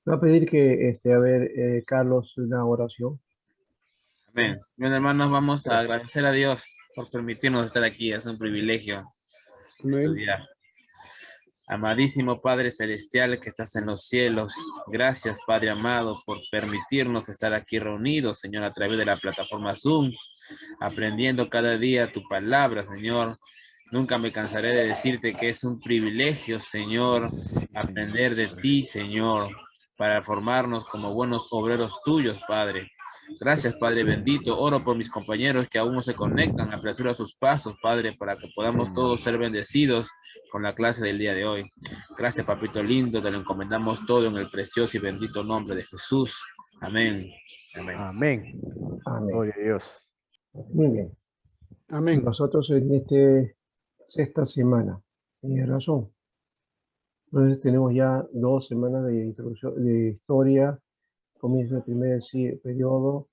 Va a pedir que, a ver, Carlos, una oración. Amén. Bien, hermanos, vamos a Gracias. agradecer a Dios por permitirnos estar aquí. Es un privilegio Amén. estudiar. Amadísimo Padre Celestial que estás en los cielos, gracias Padre amado por permitirnos estar aquí reunidos, Señor, a través de la plataforma Zoom, aprendiendo cada día tu palabra, Señor. Nunca me cansaré de decirte que es un privilegio, Señor, Sí, Señor. aprender de ti, Señor, para formarnos como buenos obreros tuyos, Padre. Gracias, Padre bendito. Oro por mis compañeros que aún no se conectan. Apresura sus pasos, Padre, para que podamos Señor. todos ser bendecidos con la clase del día de hoy. Gracias, Papito lindo. Te lo encomendamos todo en el precioso y bendito nombre de Jesús. Amén. Amén. Amén. Amén. Gloria a Dios. Muy bien. Amén. Nosotros en sexta semana, tienes razón. Entonces tenemos ya 2 semanas de introducción, de historia, comienzo del primer periodo.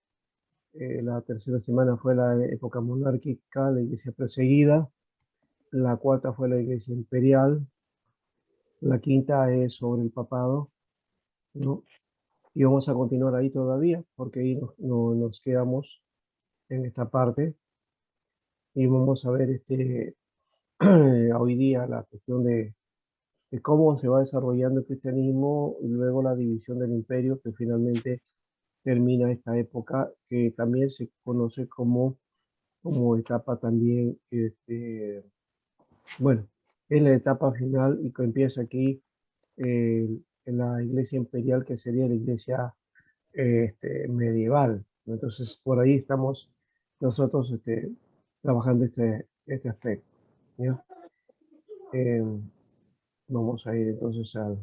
La tercera semana fue la época monárquica, la iglesia perseguida. La cuarta fue la iglesia imperial. La quinta es sobre el papado, ¿no? Y vamos a continuar ahí todavía, porque ahí nos quedamos en esta parte. Y vamos a ver hoy día la cuestión de cómo se va desarrollando el cristianismo y luego la división del imperio que finalmente termina esta época que también se conoce como etapa también, bueno, es la etapa final y que empieza aquí en la iglesia imperial que sería la iglesia medieval, ¿no? Entonces por ahí estamos nosotros trabajando este aspecto, ¿ya? Eh, Vamos a ir entonces al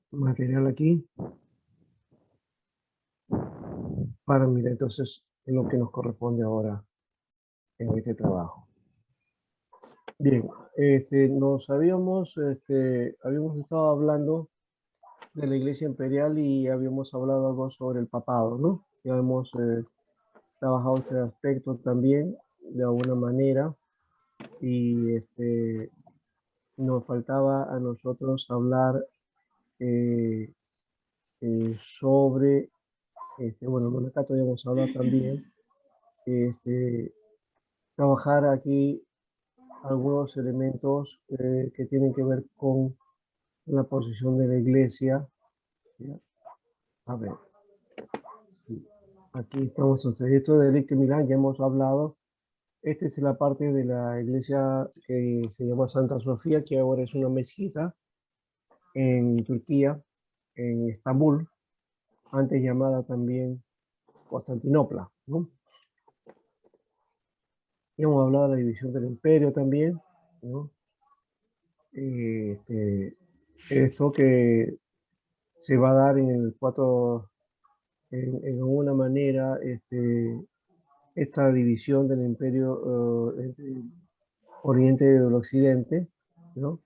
material aquí para mirar entonces lo que nos corresponde ahora en este trabajo. Bien, habíamos estado hablando de la Iglesia Imperial y habíamos hablado algo sobre el papado, ¿no? Ya hemos trabajado este aspecto también de alguna manera y nos faltaba a nosotros hablar eh, sobre, bueno, Monacato ya hemos hablado también, este, trabajar aquí algunos elementos que tienen que ver con la posición de la iglesia. ¿Ya? A ver, sí. Aquí estamos, esto de Electe Milán ya hemos hablado. Esta es la parte de la iglesia que se llama Santa Sofía, que ahora es una mezquita en Turquía, en Estambul, antes llamada también Constantinopla, ¿no? Y hemos hablado de la división del imperio también, ¿no? Esto que se va a dar en el 4, en alguna manera, esta división del imperio entre el Oriente y el Occidente, ¿no?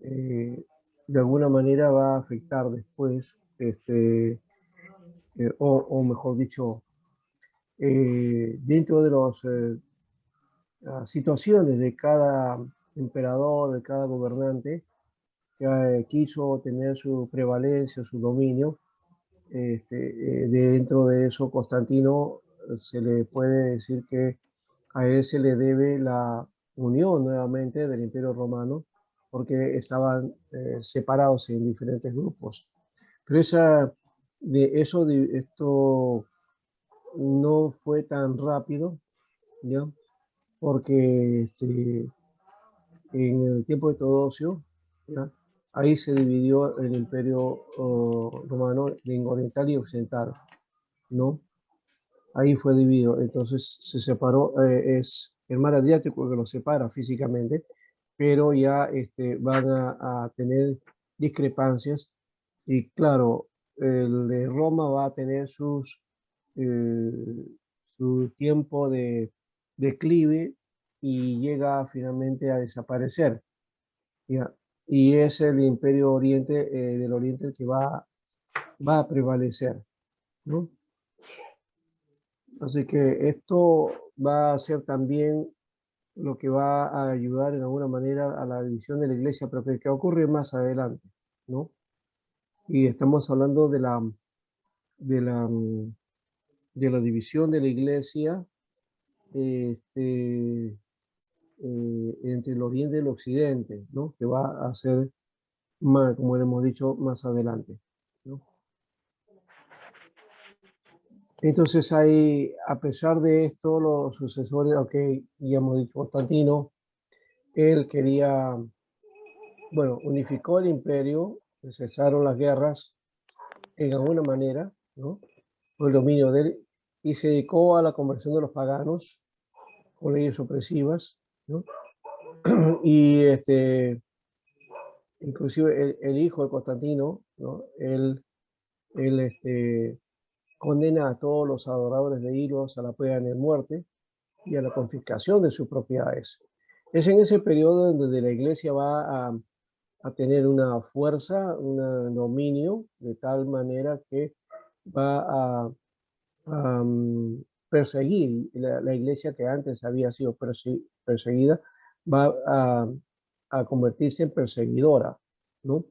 Eh, de alguna manera va a afectar después, o mejor dicho, dentro de las situaciones de cada emperador, de cada gobernante, que quiso tener su prevalencia, su dominio. Dentro de eso, Constantino se le puede decir que a él se le debe la unión nuevamente del Imperio Romano, porque estaban separados en diferentes grupos. Pero esto no fue tan rápido, ¿ya? Porque en el tiempo de Teodosio, ¿ya? Ahí se dividió el Imperio Romano en oriental y occidental, ¿no? Ahí fue dividido, entonces se separó, es el mar Adriático que lo separa físicamente, pero ya van a tener discrepancias y claro, el de Roma va a tener eh, su tiempo de declive y llega finalmente a desaparecer, ¿ya? Y es el Imperio del Oriente el que va a prevalecer, ¿no? Así que esto va a ser también lo que va a ayudar en alguna manera a la división de la iglesia, pero que ocurre más adelante, ¿no? Y estamos hablando de la, de la división de la iglesia este, entre el oriente y el occidente, ¿no? Que va a ser, más, como hemos dicho, más adelante, ¿no? Entonces hay, a pesar de esto, los sucesores, ok, ya hemos dicho, Constantino, él quería, bueno, unificó el imperio, cesaron las guerras en alguna manera, ¿no? Por el dominio de él, y se dedicó a la conversión de los paganos con leyes opresivas, ¿no? Y inclusive el hijo de Constantino, ¿no? Él condena a todos los adoradores de ídolos a la pena de muerte y a la confiscación de sus propiedades. Es en ese periodo donde la iglesia va a tener una fuerza, un dominio, de tal manera que va a perseguir la iglesia que antes había sido perseguida, va a convertirse en perseguidora, ¿no?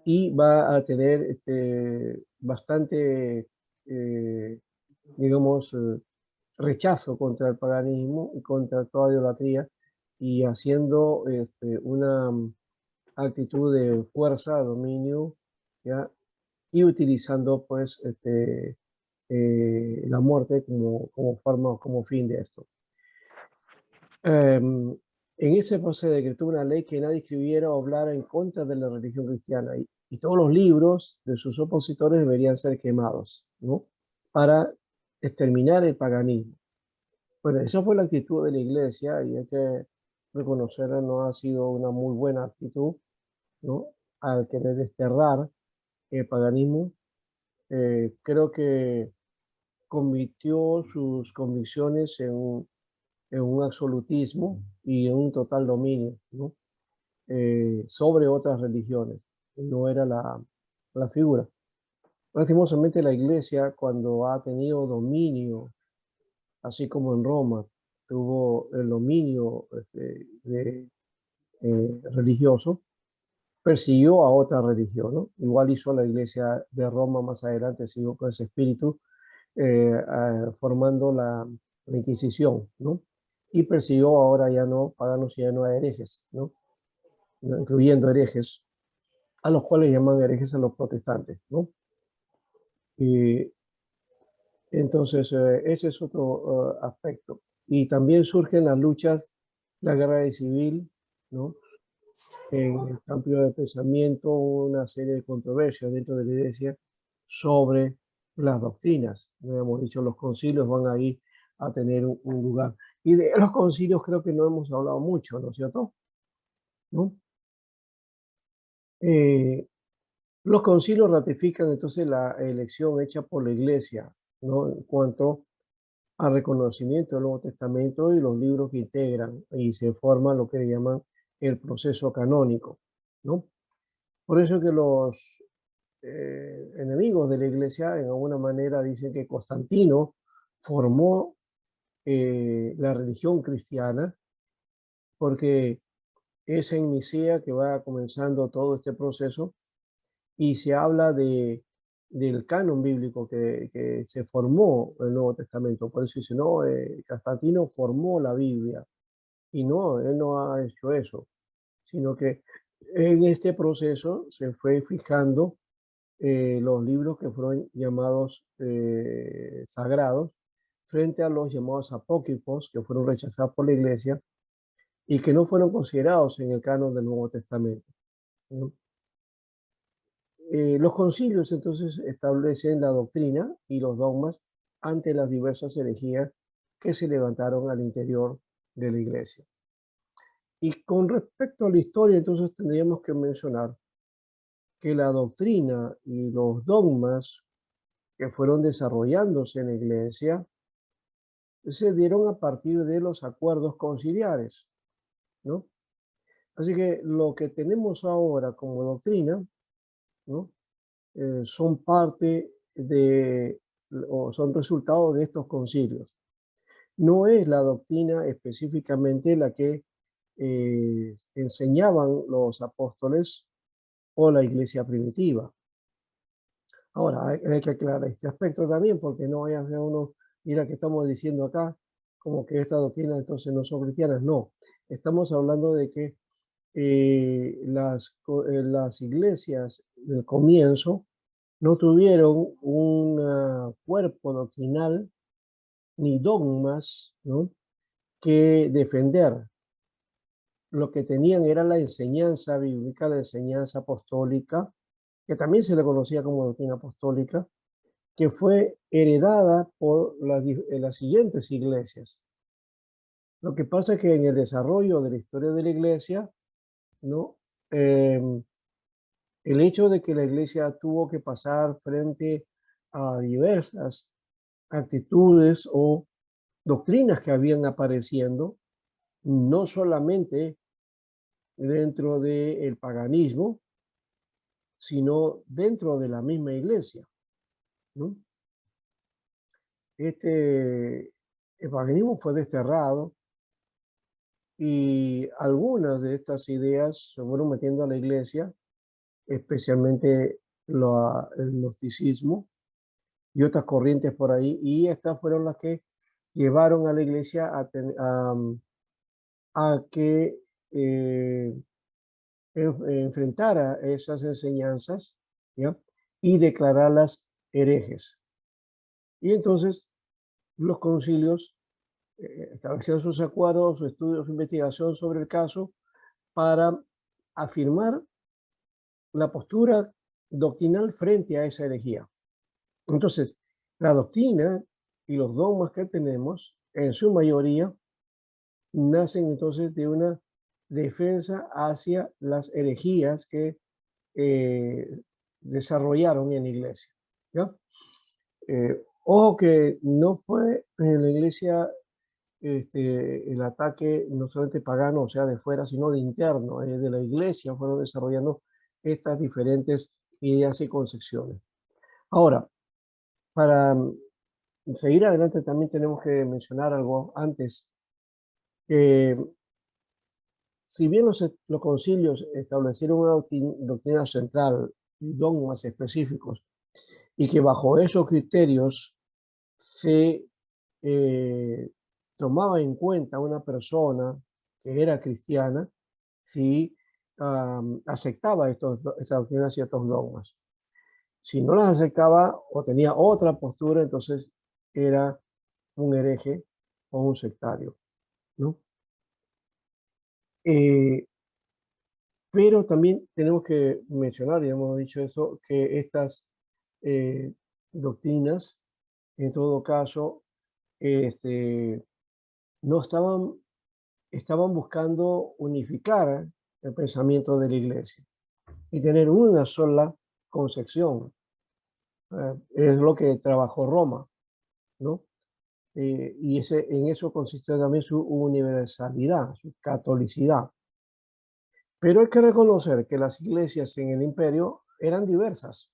Y va a tener bastante, digamos, rechazo contra el paganismo y contra toda idolatría, y haciendo una actitud de fuerza, dominio, ¿ya? Y utilizando pues la muerte como forma, como fin de esto. En ese proceso de que tuvo una ley que nadie escribiera o hablara en contra de la religión cristiana, y todos los libros de sus opositores deberían ser quemados, ¿no? Para exterminar el paganismo. Bueno, esa fue la actitud de la iglesia, y hay que reconocerla, no ha sido una muy buena actitud, ¿no? Al querer desterrar el paganismo. Creo que convirtió sus convicciones en un absolutismo y en un total dominio, ¿no? Sobre otras religiones. No era la figura. Lastimosamente la iglesia, cuando ha tenido dominio, así como en Roma, tuvo el dominio religioso, persiguió a otra religión, ¿no? Igual hizo la iglesia de Roma más adelante, siguió con ese espíritu, formando la Inquisición, ¿no? Y persiguió ahora ya no paganos, ya no a herejes, ¿no? Incluyendo herejes, a los cuales llaman herejes a los protestantes, ¿no? Y entonces, ese es otro aspecto. Y también surgen las luchas, la guerra civil, ¿no? En el cambio de pensamiento, una serie de controversias dentro de la iglesia sobre las doctrinas. No hemos dicho, los concilios van ahí a tener un lugar. Y de los concilios creo que no hemos hablado mucho, ¿no es cierto? ¿No? Eh, los concilios ratifican entonces la elección hecha por la iglesia, ¿no? En cuanto al reconocimiento del Nuevo Testamento y los libros que integran, y se forma lo que le llaman el proceso canónico, ¿no? Por eso que los enemigos de la iglesia en alguna manera dicen que Constantino formó la religión cristiana, porque es en Nicea que va comenzando todo este proceso, y se habla del canon bíblico que se formó el Nuevo Testamento. Por eso dice, no, Constantino formó la Biblia, y no, él no ha hecho eso, sino que en este proceso se fue fijando los libros que fueron llamados sagrados, frente a los llamados apócrifos, que fueron rechazados por la iglesia y que no fueron considerados en el canon del Nuevo Testamento, ¿no? Los concilios entonces establecen la doctrina y los dogmas ante las diversas herejías que se levantaron al interior de la iglesia. Y con respecto a la historia, entonces tendríamos que mencionar que la doctrina y los dogmas que fueron desarrollándose en la iglesia se dieron a partir de los acuerdos conciliares, ¿no? Así que lo que tenemos ahora como doctrina, ¿no? Son parte de, o son resultado de estos concilios. No es la doctrina específicamente la que enseñaban los apóstoles o la iglesia primitiva, Ahora, hay que aclarar este aspecto también, porque no vaya a ser uno, mira que estamos diciendo acá, como que esta doctrina entonces no son cristianas. No, estamos hablando de que las iglesias del comienzo no tuvieron un cuerpo doctrinal ni dogmas, ¿no?, que defender. Lo que tenían era la enseñanza bíblica, la enseñanza apostólica, que también se le conocía como doctrina apostólica, que fue heredada por las siguientes iglesias. Lo que pasa es que en el desarrollo de la historia de la iglesia, ¿no? El hecho de que la iglesia tuvo que pasar frente a diversas actitudes o doctrinas que habían apareciendo, no solamente dentro del paganismo, sino dentro de la misma iglesia, ¿no? El paganismo fue desterrado y algunas de estas ideas se fueron metiendo a la iglesia, especialmente el gnosticismo y otras corrientes por ahí, y estas fueron las que llevaron a la iglesia a que eh, enfrentara esas enseñanzas, ¿ya?, y declararlas herejes. Y entonces los concilios establecieron sus acuerdos, su estudio, su investigación sobre el caso para afirmar la postura doctrinal frente a esa herejía. Entonces, la doctrina y los dogmas que tenemos, en su mayoría, nacen entonces de una defensa hacia las herejías que desarrollaron en la iglesia, ¿ya? Ojo que no fue en la iglesia el ataque no solamente pagano, o sea, de fuera, sino de interno, de la iglesia fueron desarrollando estas diferentes ideas y concepciones. Ahora, para seguir adelante también tenemos que mencionar algo antes. Si bien los concilios establecieron una doctrina central y dogmas específicos, y que bajo esos criterios se eh, tomaba en cuenta una persona que era cristiana si aceptaba estas doctrinas y estos dogmas. Si no las aceptaba o tenía otra postura, entonces era un hereje o un sectario, ¿no? Eh, pero también tenemos que mencionar, ya hemos dicho eso, que estas eh, doctrinas, en todo caso, este, no estaban buscando unificar el pensamiento de la iglesia y tener una sola concepción. Es lo que trabajó Roma, ¿no? Y en eso consistió también su universalidad, su catolicidad. Pero hay que reconocer que las iglesias en el imperio eran diversas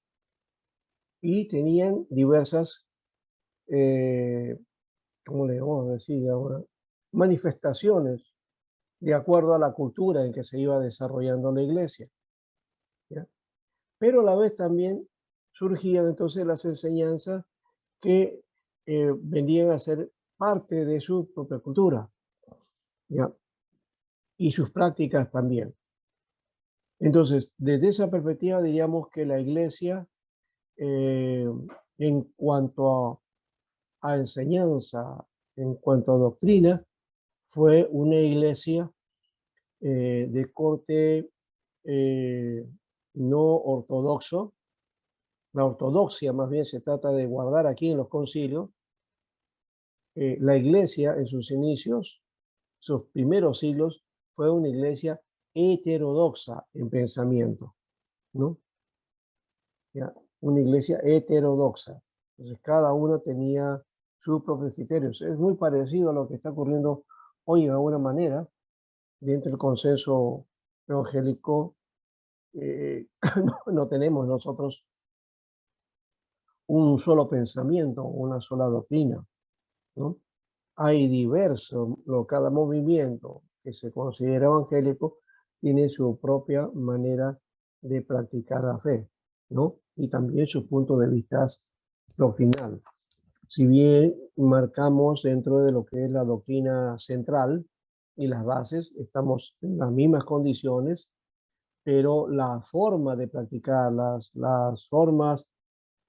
y tenían diversas, eh, ¿cómo le vamos a decir ahora?, manifestaciones de acuerdo a la cultura en que se iba desarrollando la iglesia, ¿ya? Pero a la vez también surgían entonces las enseñanzas que venían a ser parte de su propia cultura, ¿ya?, y sus prácticas también. Entonces, desde esa perspectiva diríamos que la iglesia, eh, en cuanto a enseñanza, en cuanto a doctrina, fue una iglesia de corte eh, no ortodoxo. La ortodoxia más bien se trata de guardar aquí en los concilios. La iglesia en sus inicios, sus primeros siglos, fue una iglesia heterodoxa en pensamiento, ¿no? ¿Ya? Una iglesia heterodoxa. Entonces, cada una tenía sus propios criterios. Es muy parecido a lo que está ocurriendo hoy en alguna manera dentro del consenso evangélico. No tenemos nosotros un solo pensamiento, una sola doctrina, ¿no? Hay cada movimiento que se considera evangélico tiene su propia manera de practicar la fe, ¿no? y también sus puntos de vista doctrinal. Si bien marcamos dentro de lo que es la doctrina central y las bases, estamos en las mismas condiciones, pero la forma de practicarlas, las formas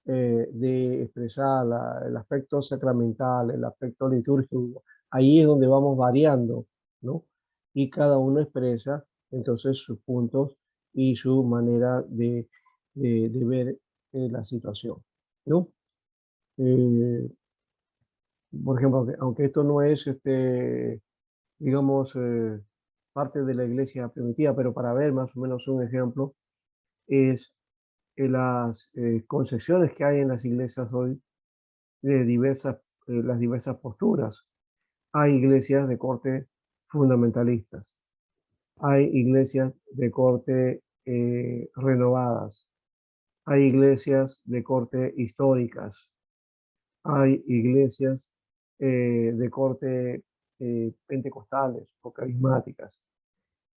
de expresar el aspecto sacramental, el aspecto litúrgico, ahí es donde vamos variando, ¿no? Y cada uno expresa entonces sus puntos y su manera de ver la situación, ¿no? Eh, por ejemplo, aunque esto no es, digamos, parte de la iglesia primitiva, pero para ver más o menos un ejemplo, es las concepciones que hay en las iglesias hoy de las diversas posturas. Hay iglesias de corte fundamentalistas, hay iglesias de corte renovadas, hay iglesias de corte históricas, hay iglesias de corte pentecostales o carismáticas,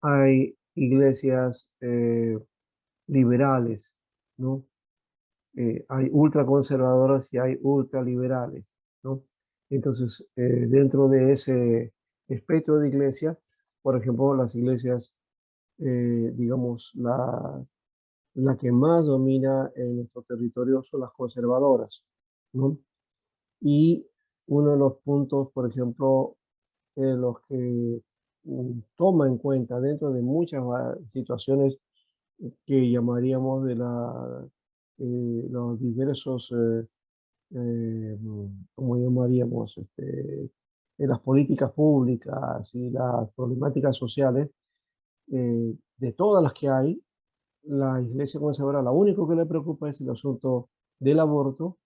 hay iglesias liberales, ¿no? Hay ultraconservadoras y hay ultraliberales, ¿no? Entonces, dentro de ese espectro de iglesia, por ejemplo, las iglesias, digamos, la que más domina en nuestro territorio son las conservadoras, ¿no? Y uno de los puntos, por ejemplo, los que toma en cuenta dentro de muchas situaciones que llamaríamos de los diversos, ¿cómo llamaríamos? De las políticas públicas y las problemáticas sociales, de todas las que hay, la Iglesia conservadora, lo único que le preocupa es el asunto del aborto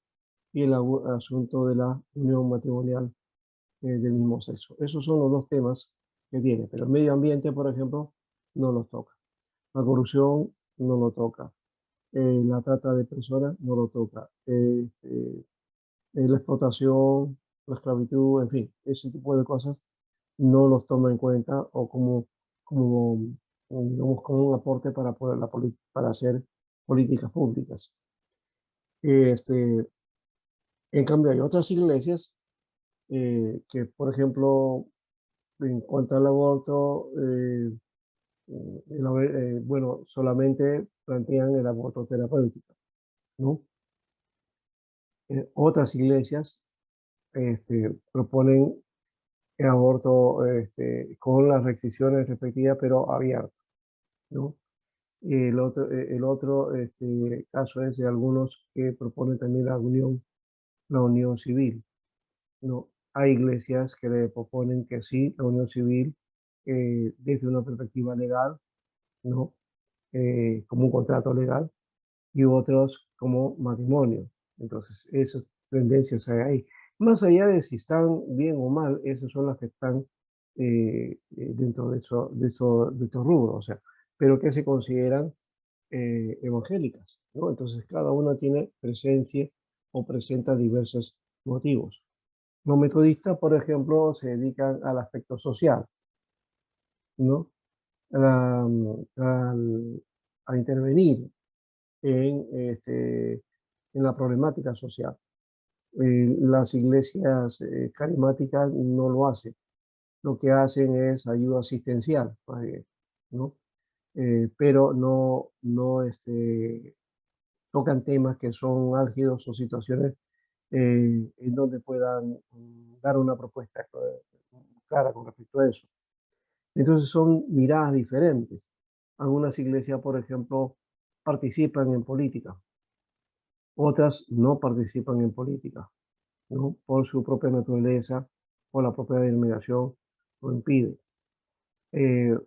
y el asunto de la unión matrimonial del mismo sexo. Esos son los dos temas que tiene, pero el medio ambiente, por ejemplo, no los toca. La corrupción no lo toca. La trata de personas no lo toca. La explotación, la esclavitud, en fin, ese tipo de cosas no los toma en cuenta o como, digamos, como un aporte para, poder para hacer políticas públicas. Este, en cambio, hay otras iglesias que, por ejemplo, en cuanto al aborto, bueno, solamente plantean el aborto terapéutico, ¿no? Otras iglesias proponen el aborto con las restricciones respectivas, pero abierto, ¿no? Y el otro caso es de algunos que proponen también la unión civil, ¿no? Hay iglesias que le proponen que sí, la unión civil, desde una perspectiva legal, ¿no? Como un contrato legal, y otros como matrimonio. Entonces, esas tendencias hay ahí. Más allá de si están bien o mal, esas son las que están dentro de estos rubros, o sea, pero que se consideran evangélicas, ¿no? Entonces, cada una tiene presencia o presenta diversos motivos. Los metodistas, por ejemplo, se dedican al aspecto social, ¿no? A, a intervenir en, en la problemática social. Las iglesias carismáticas no lo hacen. Lo que hacen es ayuda asistencial, ¿no? Pero no tocan temas que son álgidos o situaciones en donde puedan dar una propuesta clara con respecto a eso. Entonces son miradas diferentes. Algunas iglesias, por ejemplo, participan en política, otras no participan en política, ¿no? Por su propia naturaleza, por la propia denominación, lo impide.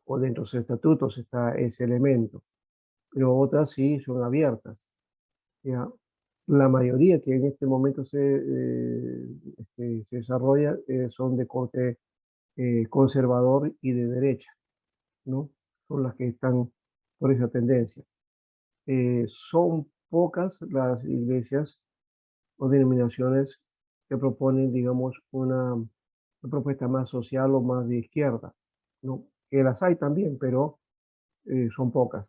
O dentro de sus estatutos está ese elemento, pero otras sí son abiertas. ¿Ya? La mayoría que en este momento se desarrolla son de corte conservador y de derecha, ¿no? Son las que están por esa tendencia. Son pocas las iglesias o denominaciones que proponen, digamos, una propuesta más social o más de izquierda, ¿no? Que las hay también, pero son pocas.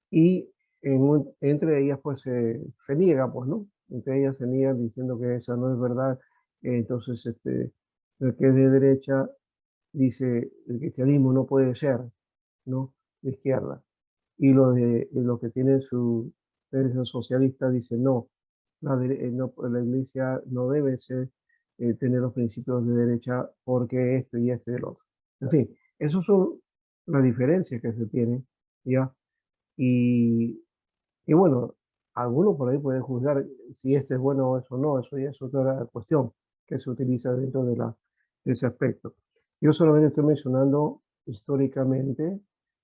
Y entre ellas pues se niega, pues, ¿no? Entre ellas se niegan diciendo que esa no es verdad. Entonces, el que es de derecha dice, el cristianismo no puede ser, ¿no? De izquierda. Y los que tienen su derecha socialista dicen, no, no, la iglesia no debe ser, tener los principios de derecha porque esto y esto y el otro. En fin, esas son las diferencias que se tienen, ¿ya? Y, y bueno, algunos por ahí pueden juzgar si esto es bueno o eso no, eso ya es otra cuestión que se utiliza dentro de ese aspecto. Yo solamente estoy mencionando históricamente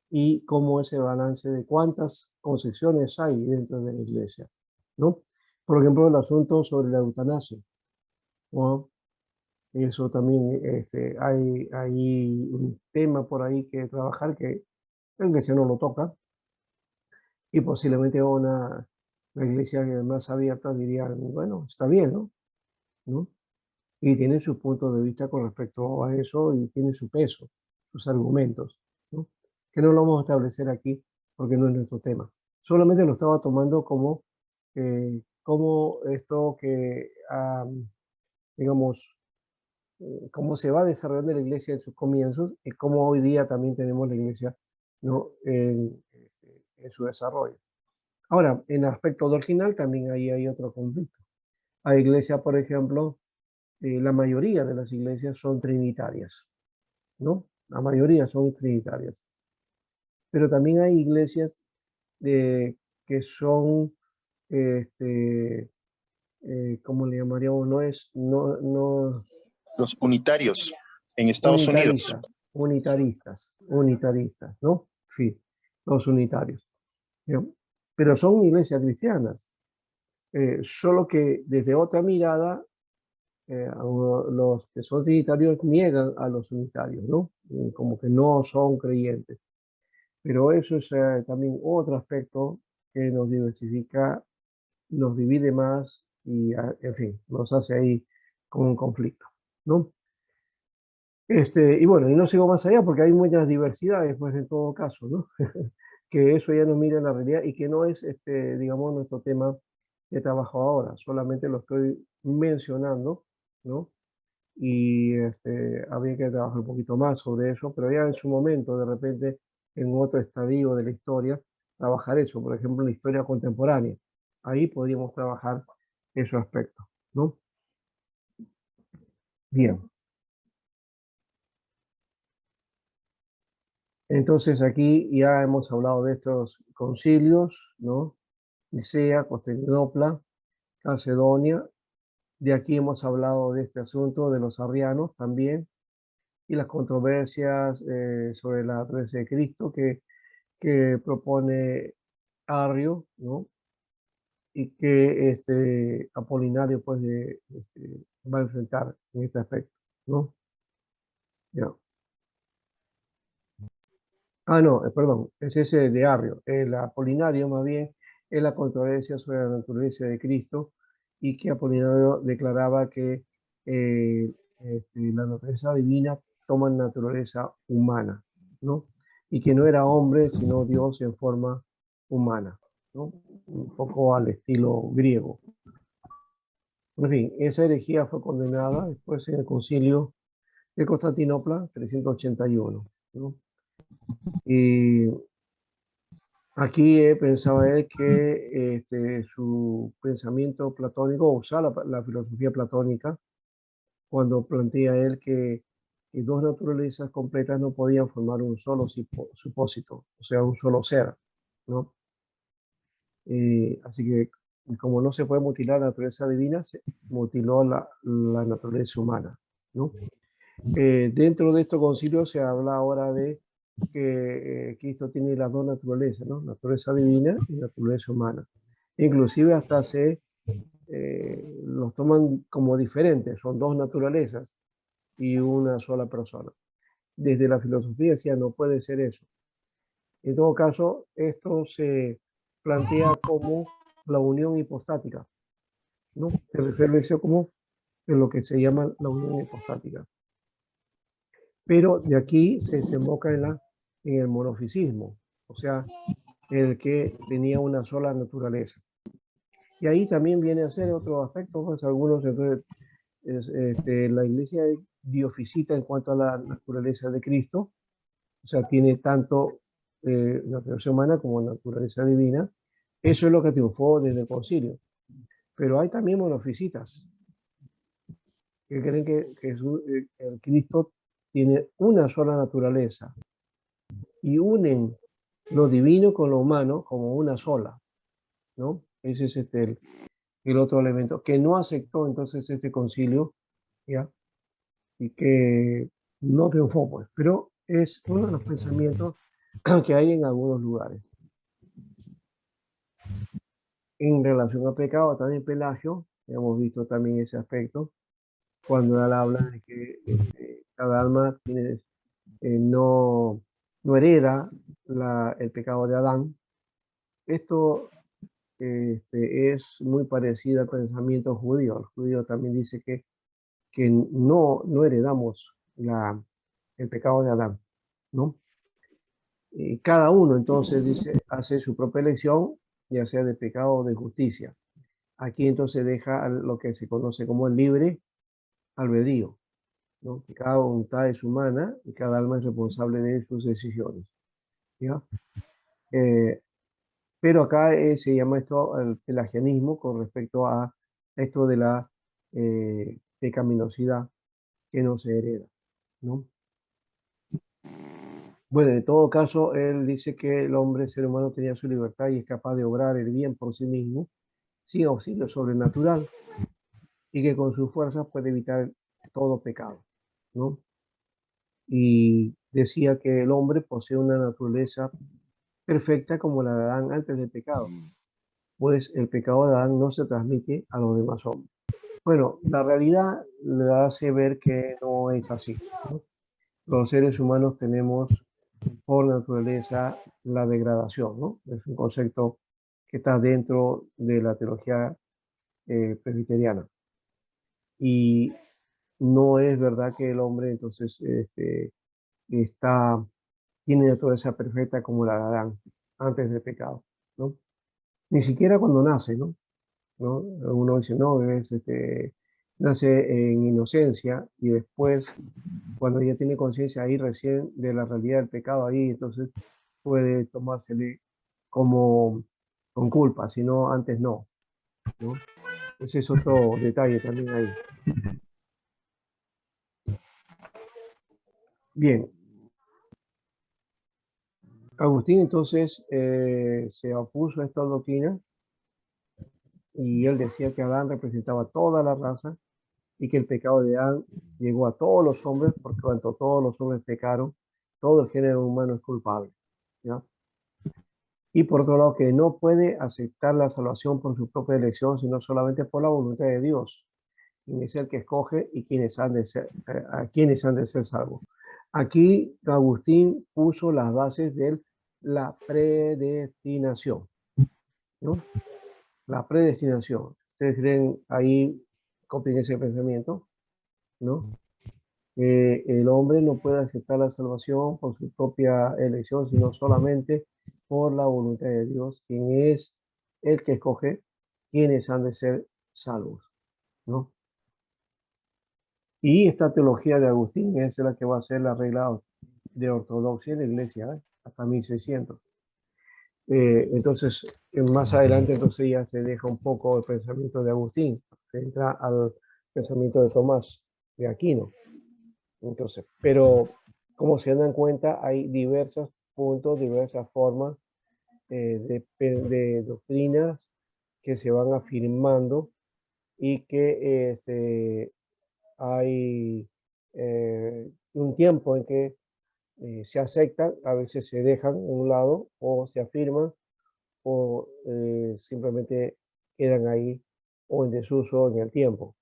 y cómo ese balance de cuántas concepciones hay dentro de la iglesia, ¿no? Por ejemplo, el asunto sobre la eutanasia, ¿no? Eso también, hay un tema por ahí que trabajar que la iglesia no lo toca y posiblemente una iglesia más abierta diría, bueno, está bien, ¿no? ¿No? Y tiene su punto de vista con respecto a eso y tiene su peso, sus argumentos, ¿no? Que no lo vamos a establecer aquí porque no es nuestro tema. Solamente lo estaba tomando como esto que, digamos, cómo se va desarrollando la iglesia en sus comienzos y cómo hoy día también tenemos la iglesia, ¿no? En su desarrollo. Ahora, en aspecto doctrinal también ahí hay otro conflicto. Hay iglesias, por ejemplo, la mayoría de las iglesias son trinitarias, ¿no? La mayoría son trinitarias. Pero también hay iglesias que son, este, ¿cómo le llamaríamos? No, Los unitarios en Estados Unidos. unitaristas, ¿no? Sí, los unitarios, ¿no? Pero son iglesias cristianas, solo que desde otra mirada, los que son trinitarios niegan a los unitarios, ¿no? Como que no son creyentes. Pero eso es también otro aspecto que nos diversifica, nos divide más y, en fin, nos hace ahí con un conflicto, ¿no? Y bueno, y no sigo más allá porque hay muchas diversidades, pues en todo caso, ¿no? Que eso ya no mira la realidad y que no es, digamos, nuestro tema de trabajo ahora, solamente lo estoy mencionando, ¿no? Y habría que trabajar un poquito más sobre eso, pero ya en su momento, de repente, en otro estadio de la historia, trabajar eso, por ejemplo, en la historia contemporánea. Ahí podríamos trabajar ese aspecto, ¿no? Bien. Entonces aquí ya hemos hablado de estos concilios, ¿no? Nicea, Constantinopla, Calcedonia. De aquí hemos hablado de este asunto de los arrianos también y las controversias sobre la naturaleza de Cristo que propone Arrio, ¿no? Y que Apolinario pues va a enfrentar en este aspecto, ¿no? Ya. No, perdón, es ese de Arrio. El Apolinario más bien es la controversia sobre la naturaleza de Cristo y que Apolinario declaraba que la naturaleza divina toma naturaleza humana, ¿no? Y que no era hombre, sino Dios en forma humana, ¿no? Un poco al estilo griego. En fin, esa herejía fue condenada después en el concilio de Constantinopla, 381, ¿no? Y aquí pensaba él que su pensamiento platónico, usaba la filosofía platónica, cuando plantea él que dos naturalezas completas no podían formar un solo supósito, o sea, un solo ser, ¿no? Así que como no se puede mutilar la naturaleza divina, se mutiló la naturaleza humana, ¿no? Dentro de estos concilios se habla ahora de que Cristo tiene las dos naturalezas, ¿no? Naturaleza divina y naturaleza humana. Inclusive hasta los toman como diferentes, son dos naturalezas y una sola persona. Desde la filosofía decía, no puede ser eso. En todo caso, esto se plantea como la unión hipostática, ¿no? Se refiere a eso como en lo que se llama la unión hipostática. Pero de aquí se desemboca en el monofisismo, o sea, el que tenía una sola naturaleza. Y ahí también viene a ser otro aspecto, pues algunos, entonces, la iglesia es diofisita en cuanto a la naturaleza de Cristo, o sea, tiene tanto naturaleza humana como naturaleza divina. Eso es lo que triunfó desde el concilio. Pero hay también monofisitas que creen que el Cristo tiene una sola naturaleza y unen lo divino con lo humano como una sola, ¿no? Ese es el otro elemento que no aceptó entonces este concilio, ¿ya? Y que no triunfó, pues, pero es uno de los pensamientos que hay en algunos lugares. En relación al pecado, también Pelagio, hemos visto también ese aspecto, cuando él habla de que cada alma tiene, no hereda el pecado de Adán. Esto es muy parecido al pensamiento judío. El judío también dice que no heredamos el pecado de Adán, ¿no? Y cada uno entonces dice, hace su propia elección, ya sea de pecado o de justicia. Aquí entonces deja lo que se conoce como el libre albedrío, ¿no? Que cada voluntad es humana y cada alma es responsable de sus decisiones, ¿ya? Eh, pero acá se llama esto el pelagianismo con respecto a esto de la pecaminosidad que no se hereda, ¿no? Bueno, en todo caso, él dice que el hombre, ser humano, tenía su libertad y es capaz de obrar el bien por sí mismo, sin auxilio sobrenatural, y que con sus fuerzas puede evitar todo pecado, ¿no? Y decía que el hombre posee una naturaleza perfecta como la de Adán antes del pecado, pues el pecado de Adán no se transmite a los demás hombres. Bueno, la realidad le hace ver que no es así, ¿no? Los seres humanos tenemos por naturaleza la degradación, ¿no? Es un concepto que está dentro de la teología presbiteriana. Y no es verdad que el hombre entonces está, tiene naturaleza perfecta como la de Adán antes del pecado, ¿no? Ni siquiera cuando nace, ¿no? ¿No? Uno dice, no, nace en inocencia y después, cuando ya tiene conciencia ahí recién de la realidad del pecado ahí, entonces puede tomársele como con culpa, sino antes no, ¿no? Ese es otro detalle también ahí. Bien, Agustín entonces se opuso a esta doctrina y él decía que Adán representaba toda la raza y que el pecado de Adán llegó a todos los hombres, porque cuanto todos los hombres pecaron, todo el género humano es culpable, ¿ya? Y por otro lado, que no puede aceptar la salvación por su propia elección, sino solamente por la voluntad de Dios, quien es el que escoge y quienes han de ser, a quienes han de ser salvos. Aquí Agustín puso las bases de la predestinación, ¿no? La predestinación. Ustedes creen ahí, copien ese pensamiento, ¿no? El hombre no puede aceptar la salvación por su propia elección, sino solamente por la voluntad de Dios, quien es el que escoge quienes han de ser salvos, ¿no? Y esta teología de Agustín es la que va a ser la regla de ortodoxia en la iglesia, ¿eh? Hasta 1600. Entonces, más adelante, entonces ya se deja un poco el pensamiento de Agustín, se entra al pensamiento de Tomás de Aquino. Entonces, pero como se dan cuenta, hay diversos puntos, diversas formas de doctrinas que se van afirmando y que hay un tiempo en que se aceptan, a veces se dejan a un lado o se afirman o simplemente quedan ahí o en desuso en el tiempo,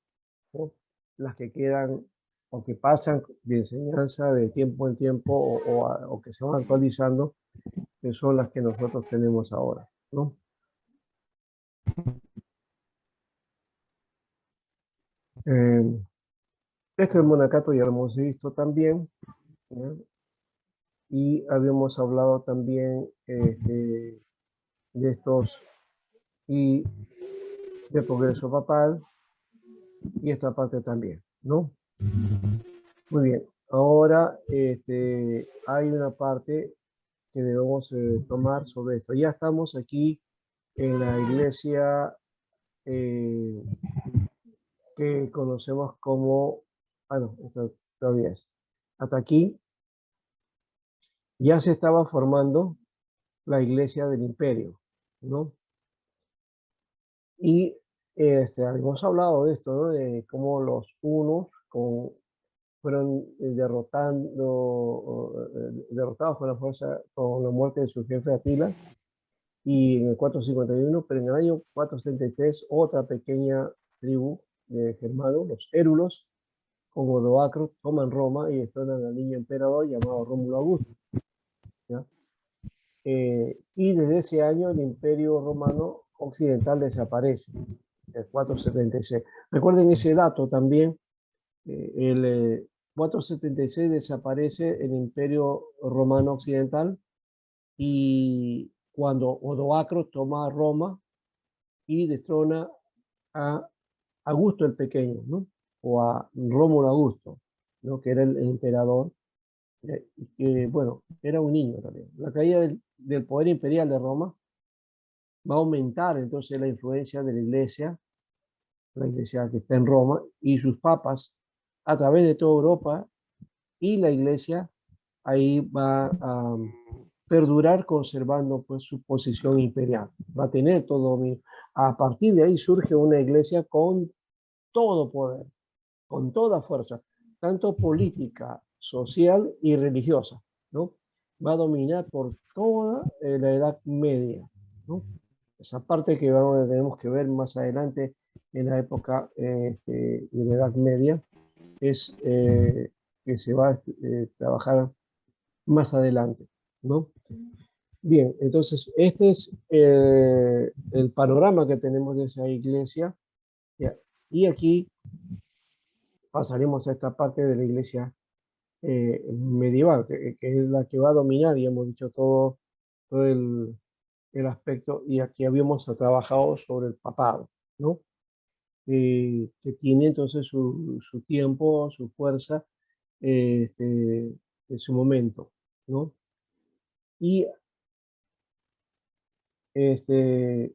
¿no? Las que quedan o que pasan de enseñanza de tiempo en tiempo o que se van actualizando, que son las que nosotros tenemos ahora, ¿no? Eh, Esto del monacato ya lo hemos visto también, ¿ya? Y habíamos hablado también de estos y del progreso papal y esta parte también, ¿no? Muy bien. Ahora hay una parte que debemos tomar sobre esto. Ya estamos aquí en la iglesia que conocemos como, no, esto todavía es. Hasta aquí ya se estaba formando la iglesia del imperio, ¿no? Y hemos hablado de esto, ¿no? De cómo los hunos fueron derrotados con la fuerza, con la muerte de su jefe Atila, y en el 451, pero en el año 473, otra pequeña tribu de germanos, los érulos, con Odoacro, toman Roma y destроnan al niño emperador llamado Rómulo Augusto, ¿ya? Y desde ese año el imperio romano occidental desaparece, el 476. Recuerden ese dato también, el 476 desaparece el imperio romano occidental y cuando Odoacro toma Roma y destrona a Augusto el Pequeño, ¿no? O a Rómulo Augusto, ¿no? Que era el emperador, que bueno, era un niño también. La caída del poder imperial de Roma va a aumentar entonces la influencia de la iglesia que está en Roma y sus papas a través de toda Europa, y la iglesia ahí va a perdurar conservando pues su posición imperial, va a tener todo dominio. A partir de ahí surge una iglesia con todo poder, con toda fuerza, tanto política, social y religiosa, ¿no? Va a dominar por toda la Edad Media, ¿no? Esa parte que tenemos que ver más adelante en la época de la Edad Media es que se va a trabajar más adelante, ¿no? Bien, entonces este es el panorama que tenemos de esa iglesia, ¿ya? Y aquí pasaremos a esta parte de la iglesia medieval, que es la que va a dominar, y hemos dicho todo el aspecto, y aquí habíamos trabajado sobre el papado, ¿no? Que tiene entonces su tiempo, su fuerza, en su momento, ¿no? Y este,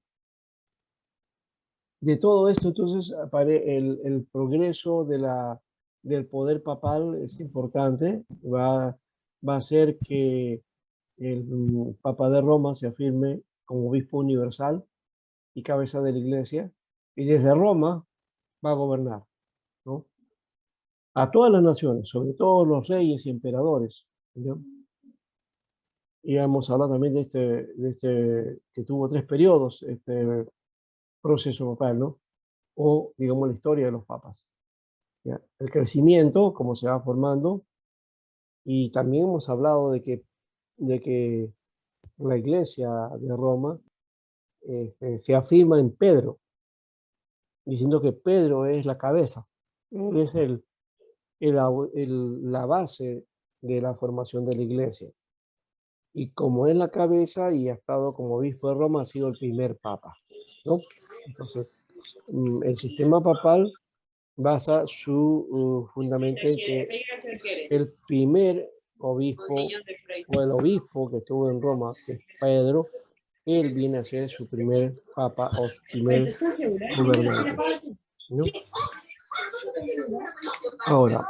de todo esto, entonces, el progreso del poder papal es importante, va a hacer que el Papa de Roma se afirme como obispo universal y cabeza de la iglesia, y desde Roma va a gobernar, ¿no? A todas las naciones, sobre todo los reyes y emperadores, ¿no? Y hemos hablado también que tuvo 3 periodos, este proceso papal, ¿no? O, digamos, la historia de los papas, ¿ya? El crecimiento, cómo se va formando, y también hemos hablado de que la iglesia de Roma se afirma en Pedro, diciendo que Pedro es la cabeza, es la base de la formación de la iglesia. Y como es la cabeza y ha estado como obispo de Roma, ha sido el primer papa, ¿no? Entonces, el sistema papal basa su fundamento en que el primer obispo o el obispo que estuvo en Roma, que es Pedro, él viene a ser su primer papa o su primer gobernante, ¿no? Ahora,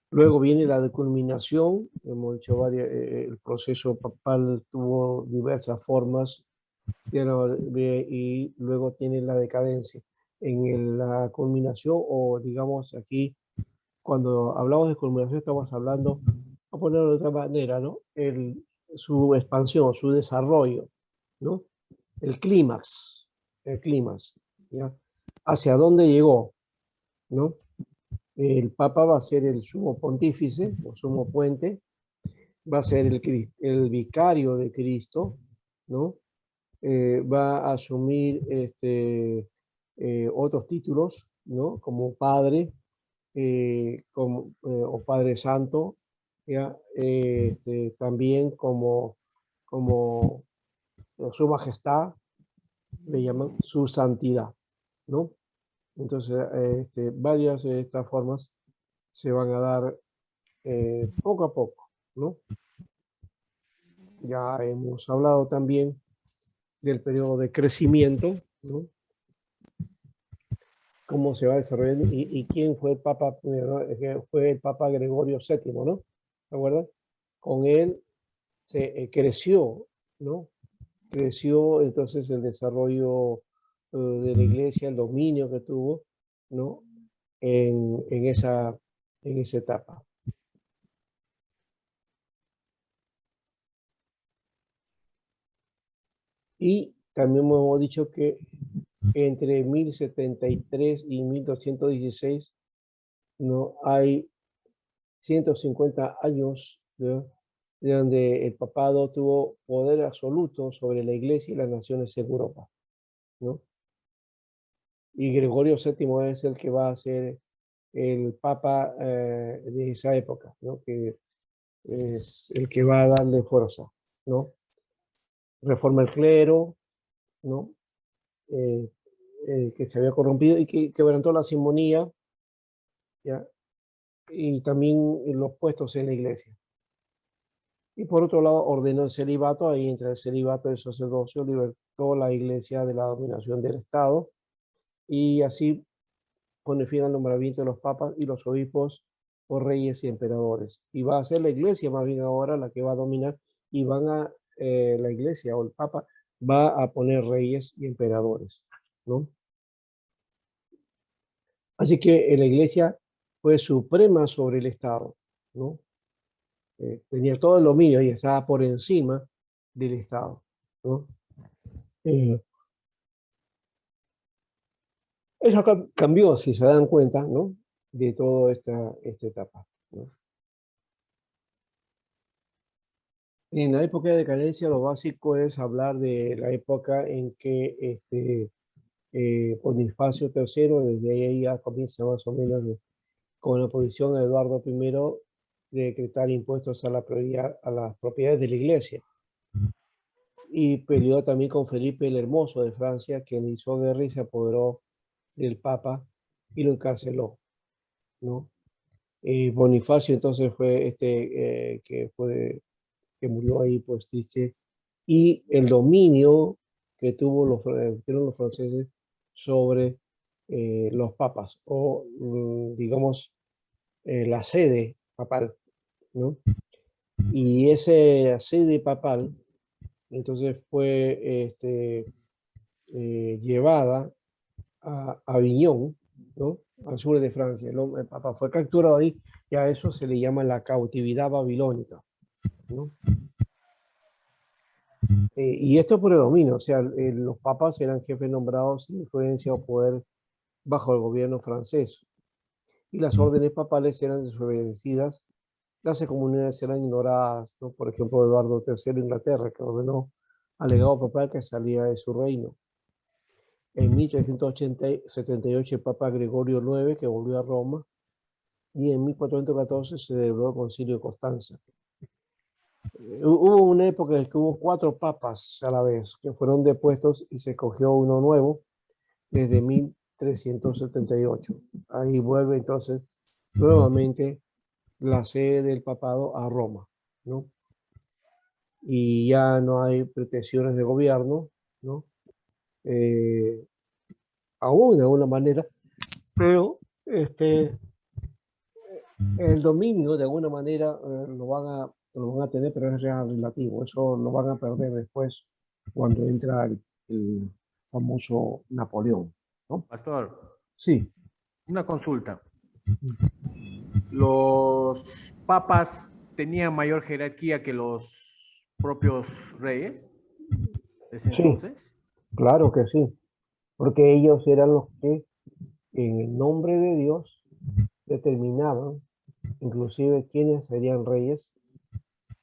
luego viene la deculminación. Hemos dicho el proceso papal tuvo diversas formas y luego tiene la decadencia. En la culminación, o digamos aquí, cuando hablamos de culminación, estamos hablando, a ponerlo de otra manera, ¿no? Su expansión, su desarrollo, ¿no? El clímax, ¿ya? ¿Hacia dónde llegó, no? El Papa va a ser el sumo pontífice o sumo puente, va a ser el vicario de Cristo, ¿no? Va a asumir otros títulos, ¿no? Como Padre, o Padre Santo, ¿ya? También como como su majestad, le llaman su santidad, ¿no? Entonces, varias de estas formas se van a dar poco a poco, ¿no? Ya hemos hablado también del periodo de crecimiento, ¿no? Cómo se va desarrollando y quién fue el Papa primero, ¿no? Fue el Papa Gregorio VII, ¿no? ¿De acuerdo? Con él se creció, ¿no? Creció entonces el desarrollo de la iglesia, el dominio que tuvo, ¿no? En esa etapa. Y también hemos dicho que entre 1073 y 1216 no hay 150 años de donde el papado tuvo poder absoluto sobre la iglesia y las naciones en Europa, ¿no? Y Gregorio VII es el que va a ser el papa de esa época, ¿no? Que es el que va a darle fuerza, ¿no? Reforma el clero, ¿no? Eh, que se había corrompido y que quebrantó la simonía, ¿ya? Y también los puestos en la iglesia. Y por otro lado, ordenó el celibato, ahí entre el celibato y el sacerdocio, libertó la iglesia de la dominación del Estado y así pone fin al nombramiento de los papas y los obispos por reyes y emperadores. Y va a ser la iglesia más bien ahora la que va a dominar y la iglesia o el papa va a poner reyes y emperadores, ¿no? Así que la iglesia fue suprema sobre el Estado, ¿no? Tenía todo el dominio y estaba por encima del Estado, ¿no? Eso cambió, si se dan cuenta, ¿no? De toda esta etapa, ¿no? En la época de decadencia, lo básico es hablar de la época en que Bonifacio III, desde ahí ya comienza más o menos con la posición de Eduardo I de decretar impuestos a a las propiedades de la iglesia. Y peleó también con Felipe el Hermoso de Francia, quien hizo guerra y se apoderó del Papa y lo encarceló, ¿no? Bonifacio entonces fue que murió ahí, pues triste, y el dominio que tuvieron los franceses sobre los papas, o digamos, la sede papal, ¿no? Y esa sede papal, entonces fue llevada a Aviñón, ¿no? Al sur de Francia. El Papa fue capturado ahí y a eso se le llama la cautividad babilónica, ¿no? Y esto por el dominio, o sea, los papas eran jefes nombrados sin influencia o poder bajo el gobierno francés y las órdenes papales eran desobedecidas, las comunidades eran ignoradas, ¿no? Por ejemplo, Eduardo III de Inglaterra, que ordenó al legado papal que salía de su reino. En 1378 el Papa Gregorio IX, que volvió a Roma, y en 1414 se celebró el Concilio de Constanza. Hubo una época en la que hubo 4 papas a la vez, que fueron depuestos y se cogió uno nuevo desde 1378. Ahí vuelve entonces nuevamente la sede del papado a Roma, ¿no? Y ya no hay pretensiones de gobierno, ¿no? Aún de alguna manera, pero el dominio de alguna manera lo van a tener, pero es relativo. Eso lo van a perder después cuando entra el famoso Napoleón, ¿no? Pastor, Sí. una consulta. ¿Los papas tenían mayor jerarquía que los propios reyes desde Sí, entonces? claro que sí, porque ellos eran los que en el nombre de Dios determinaban inclusive quiénes serían reyes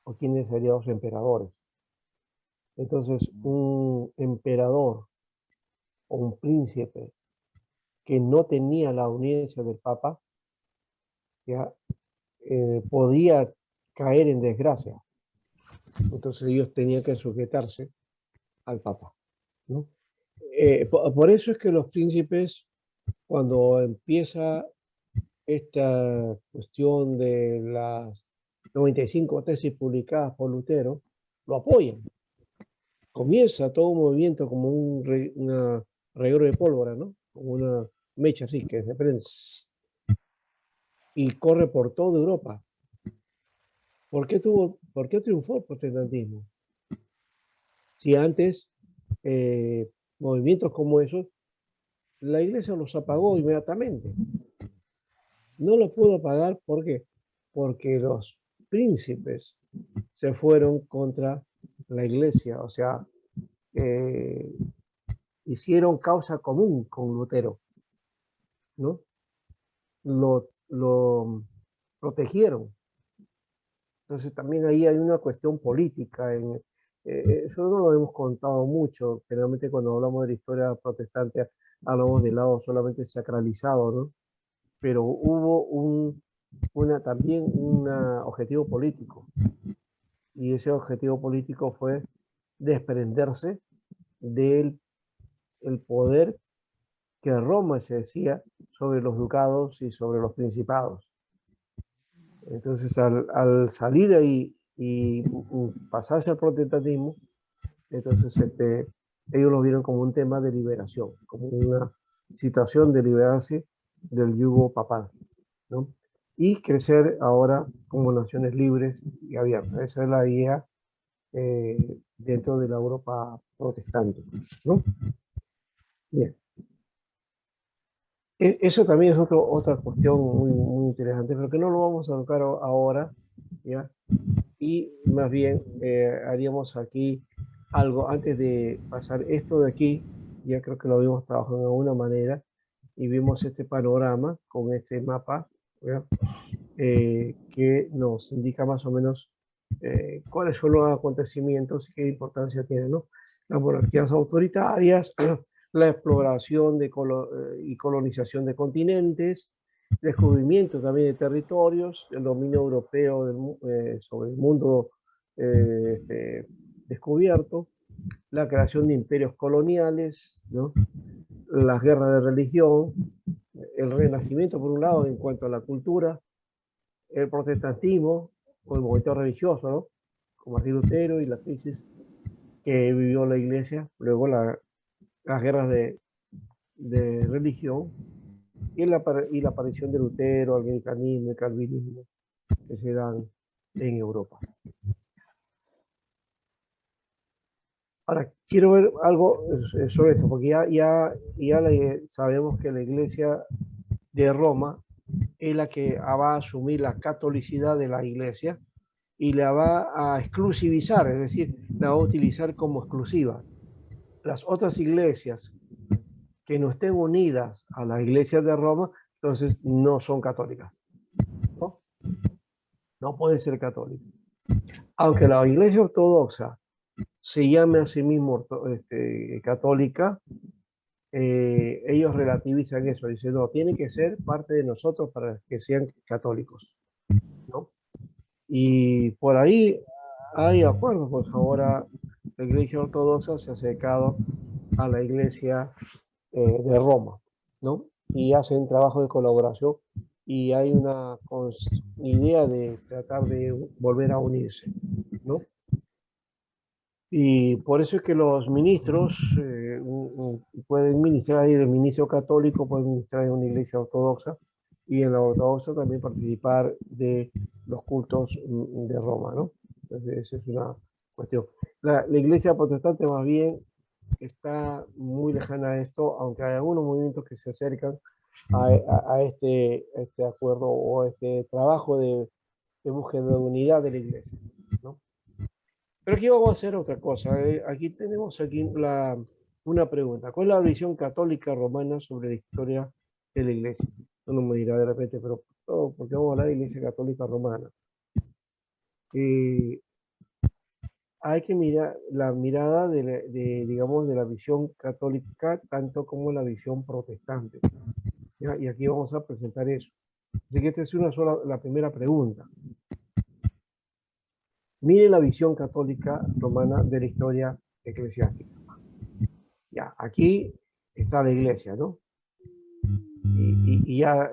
o quiénes serían los emperadores. Entonces, un emperador o un príncipe que no tenía la audiencia del Papa, ya podía caer en desgracia, Entonces ellos tenían que sujetarse al Papa, ¿no? Por eso es que los príncipes, cuando empieza esta cuestión de las 95 tesis publicadas por Lutero, lo apoyan. Comienza todo un movimiento como una reguero de pólvora, ¿no? Como una mecha así que se prende y corre por toda Europa. ¿Por qué triunfó el protestantismo? Si antes movimientos como esos, la iglesia los apagó inmediatamente. No lo pudo apagar, ¿por qué? Porque los príncipes se fueron contra la iglesia, o sea, hicieron causa común con Lutero, ¿no? Lo protegieron. Entonces también ahí hay una cuestión política. Eso no lo hemos contado mucho. Generalmente cuando hablamos de la historia protestante hablamos del lado solamente sacralizado, ¿no? Pero hubo también un objetivo político. Y ese objetivo político fue desprenderse del el poder que Roma se decía sobre los ducados y sobre los principados. Entonces, al salir de ahí y pasarse al protestantismo, entonces ellos lo vieron como un tema de liberación, como una situación de liberarse del yugo papal, ¿no? Y crecer ahora como naciones libres y abiertas. Esa es la idea dentro de la Europa protestante, ¿no? Bien. Eso también es otra cuestión muy interesante, pero que no lo vamos a tocar ahora, ¿ya? Y más bien haríamos aquí algo antes de pasar esto de aquí, ya creo que lo habíamos trabajado de alguna manera, y vimos este panorama con este mapa, ¿ya? Que nos indica más o menos cuáles son los acontecimientos y qué importancia tienen, ¿no? Las monarquías autoritarias, la exploración y colonización de continentes, descubrimiento también de territorios, el dominio europeo sobre el mundo descubierto, la creación de imperios coloniales, ¿no? Las guerras de religión, el renacimiento por un lado en cuanto a la cultura, el protestantismo o el movimiento religioso, ¿no? Con Martín Lutero y la crisis que vivió la iglesia, luego las guerras de religión y la aparición de Lutero, el anglicanismo, el calvinismo que se dan en Europa. Ahora, quiero ver algo sobre esto, porque ya sabemos que la iglesia de Roma es la que va a asumir la catolicidad de la iglesia y la va a exclusivizar, es decir, la va a utilizar como exclusiva. Las otras iglesias que no estén unidas a la iglesia de Roma, entonces no son católicas. ¿No? No pueden ser católicas. Aunque la iglesia ortodoxa se llame a sí mismo católica, ellos relativizan eso, dicen, no, tiene que ser parte de nosotros para que sean católicos, ¿no? Y por ahí hay acuerdos, pues ahora la iglesia ortodoxa se ha acercado a la iglesia de Roma, ¿no? Y hacen trabajo de colaboración y hay una idea de tratar de volver a unirse, ¿no? Y por eso es que los ministros pueden ministrar ahí, el ministro católico puede ministrar en una iglesia ortodoxa y en la ortodoxa también participar de los cultos de Roma, ¿no? Entonces, esa es una cuestión. La iglesia protestante más bien está muy lejana a esto, aunque hay algunos movimientos que se acercan a este acuerdo o a este trabajo de búsqueda de unidad de la iglesia, ¿no? Pero aquí vamos a hacer otra cosa. Aquí tenemos una pregunta. ¿Cuál es la visión católica romana sobre la historia de la iglesia? Uno me dirá de repente, pero ¿por qué vamos a hablar de la iglesia católica romana? Hay que mirar la mirada digamos, de la visión católica tanto como la visión protestante. ¿Ya? Y aquí vamos a presentar eso. Así que esta es la primera pregunta. Miren la visión católica romana de la historia eclesiástica. Ya, aquí está la iglesia, ¿no? Y ya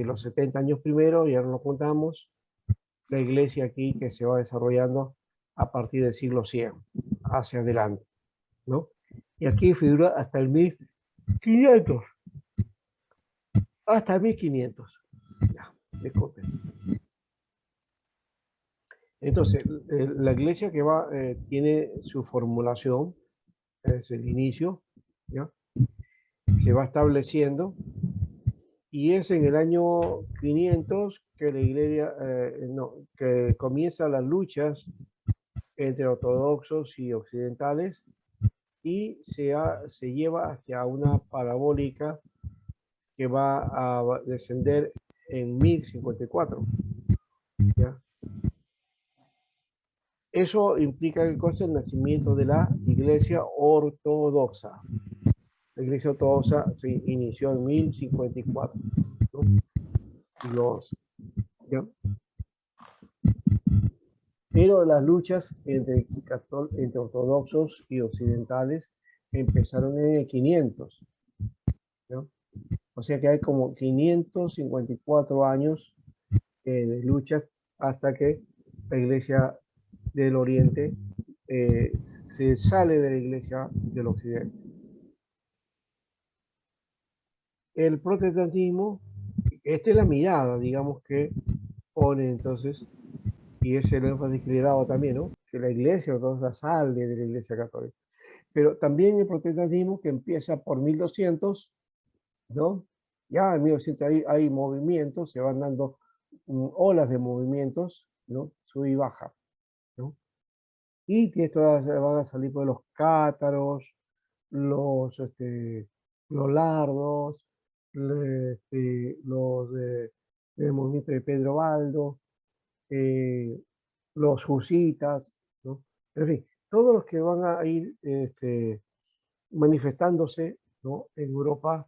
los 70 años primero, ya no lo contamos, la iglesia aquí que se va desarrollando a partir del siglo 100 hacia adelante, ¿no? Y aquí figura hasta el 1500, hasta 1500. Ya, disculpen. Entonces, la iglesia que va, tiene su formulación, es el inicio, ¿ya? Se va estableciendo y es en el año 500 que la iglesia, no, que comienzan las luchas entre ortodoxos y occidentales y se lleva hacia una parabólica que va a descender en 1054. ¿Ya? Eso implica el nacimiento de la iglesia ortodoxa. La iglesia ortodoxa se inició en 1054. ¿No? ¿Ya? Pero las luchas entre ortodoxos y occidentales empezaron en el 500. ¿No? O sea que hay como 554 años de luchas hasta que la iglesia del Oriente se sale de la iglesia del Occidente. El protestantismo, esta es la mirada, digamos, que pone entonces, y es el énfasis que le he dado también, ¿no? Que la iglesia ortodoxa sale de la iglesia católica. Pero también el protestantismo que empieza por 1200, ¿no? Ya en 1900 hay movimientos, se van dando olas de movimientos, ¿no? Sub y baja, ¿no? Y que esto van a salir por los cátaros, los lardos, los del movimiento de Pedro Baldo, los husitas, ¿no? En fin, todos los que van a ir manifestándose, ¿no? En Europa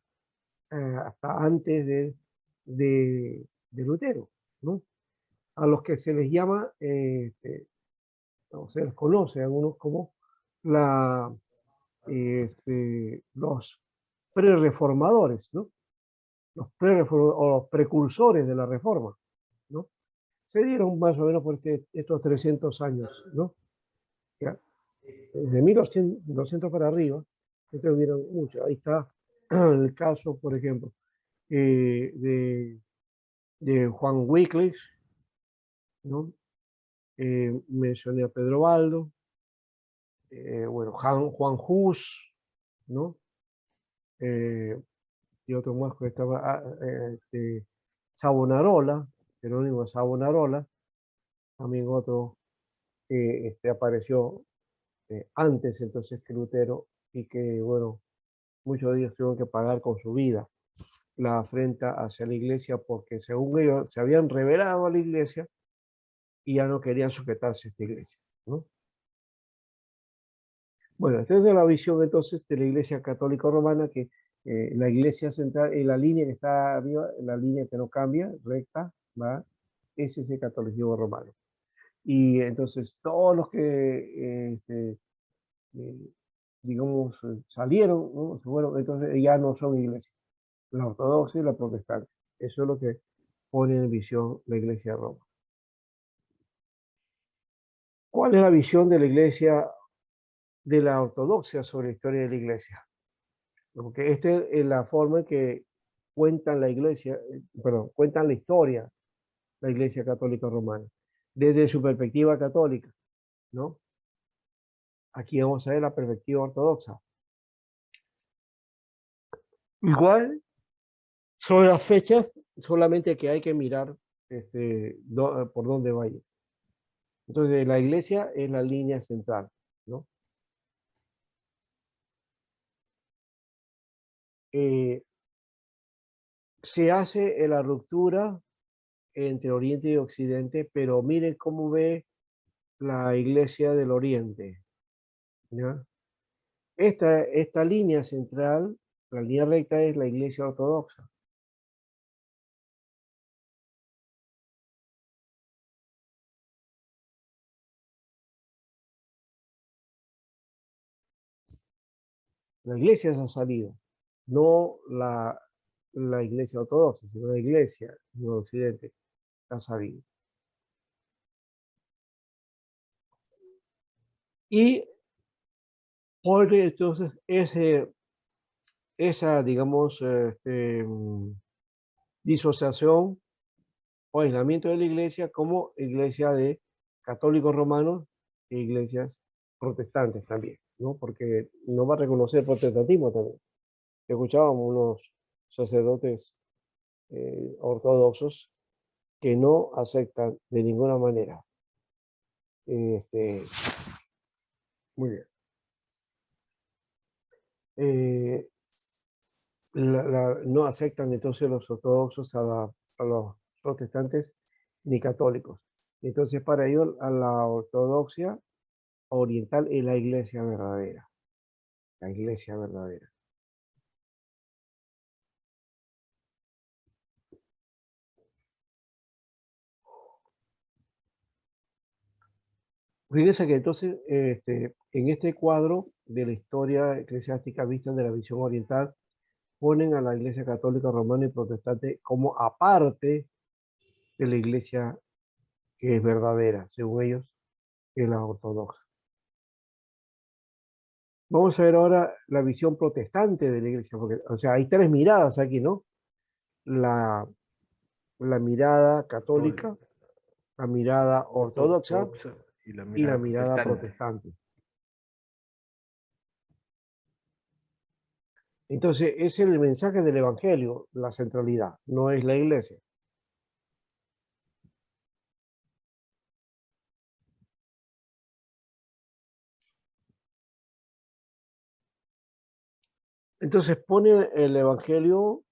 hasta antes de Lutero, ¿no? A los que se les llama, o se les conoce a algunos como los prereformadores, ¿no? O los precursores de la reforma, ¿no? Se dieron más o menos por estos 300 años, ¿no? Ya, desde 1200 para arriba, entonces hubieron mucho. Ahí está el caso, por ejemplo, de Juan Wycliffe, ¿no? Mencioné a Pedro Baldo, bueno, Juan Hus, ¿no? Y otro más que estaba, Savonarola, Jerónimo Savonarola, también otro que apareció antes entonces que Lutero y que, bueno, muchos de ellos tuvieron que pagar con su vida la afrenta hacia la iglesia porque según ellos se habían revelado a la iglesia y ya no querían sujetarse a esta iglesia, ¿no? Bueno, esta es la visión entonces de la iglesia católica romana, que la iglesia central, en la línea que está arriba, la línea que no cambia, recta, ¿va? Ese es el catolicismo romano. Y entonces todos los que, digamos, salieron, ¿no? Bueno, entonces ya no son iglesias, la ortodoxa y la protestante. Eso es lo que pone en visión la iglesia de Roma. ¿Cuál es la visión de la iglesia, de la ortodoxia sobre la historia de la iglesia? Porque esta es la forma en que cuentan la iglesia, perdón, cuentan la historia, la iglesia católica romana, desde su perspectiva católica, ¿no? Aquí vamos a ver la perspectiva ortodoxa. Igual, son las fechas, solamente que hay que mirar por dónde vaya. Entonces, la iglesia es la línea central, ¿no? Se hace la ruptura entre Oriente y Occidente, pero miren cómo ve la iglesia del Oriente, ¿ya? Esta línea central, la línea recta, es la iglesia ortodoxa. La iglesia se ha salido, no la iglesia ortodoxa, sino la iglesia en Occidente ha salido. Y por entonces esa, digamos, disociación o aislamiento de la iglesia como iglesia de católicos romanos e iglesias protestantes también, ¿no? Porque no va a reconocer el protestantismo también. Escuchábamos unos sacerdotes ortodoxos que no aceptan de ninguna manera. Muy bien. No aceptan entonces los ortodoxos a los protestantes ni católicos. Entonces para ellos a la ortodoxia oriental es la iglesia verdadera. La iglesia verdadera. Fíjense que entonces en este cuadro de la historia eclesiástica vista de la visión oriental, ponen a la iglesia católica romana y protestante como aparte de la iglesia que es verdadera, según ellos, que es la ortodoxa. Vamos a ver ahora la visión protestante de la iglesia, porque, o sea, hay tres miradas aquí, ¿no? La mirada católica, la mirada ortodoxa y la y la mirada mirada protestante. protestante. Entonces, es el mensaje del Evangelio, la centralidad, no es la iglesia. Entonces, pone el Evangelio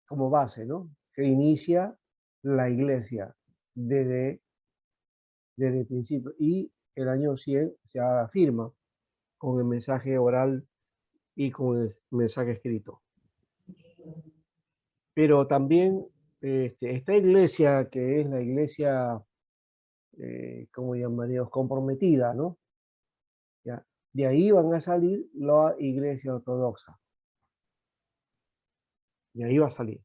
como base, ¿no? Que inicia la iglesia desde el principio. Y el año 100 se afirma con el mensaje oral y con el mensaje escrito. Pero también esta iglesia, que es la iglesia, ¿cómo llamaríamos? Comprometida, ¿no? ¿Ya? De ahí van a salir la iglesia ortodoxa. De ahí va a salir.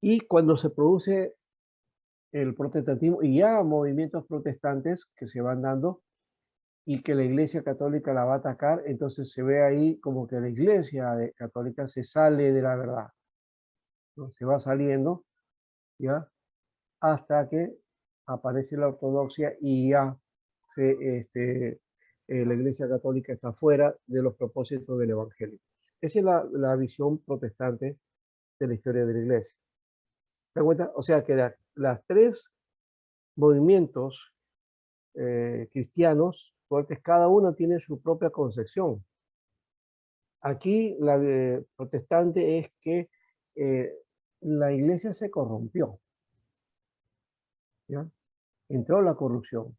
Y cuando se produce el protestantismo, y ya movimientos protestantes que se van dando, y que la iglesia católica la va a atacar, entonces se ve ahí como que la iglesia católica se sale de la verdad, ¿no? Se va saliendo, ¿ya? Hasta que aparece la ortodoxia y ya la iglesia católica está fuera de los propósitos del evangelio. Esa es la visión protestante de la historia de la iglesia. ¿Te das cuenta? O sea que las tres movimientos cristianos fuertes, cada uno tiene su propia concepción. Aquí la protestante es que la iglesia se corrompió, ¿ya? Entró la corrupción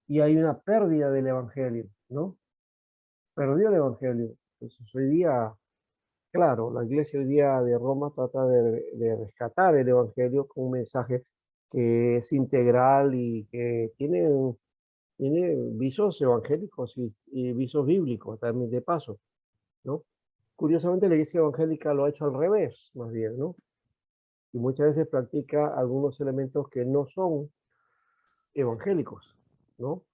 y hay una pérdida del evangelio, ¿no? Perdió el evangelio. Entonces hoy día, claro, la iglesia hoy día de Roma trata de rescatar el evangelio con un mensaje que es integral y que tiene visos evangélicos y visos bíblicos también de paso, ¿no? Curiosamente la iglesia evangélica lo ha hecho al revés, más bien, ¿no? Y muchas veces practica algunos elementos que no son evangélicos, ¿no?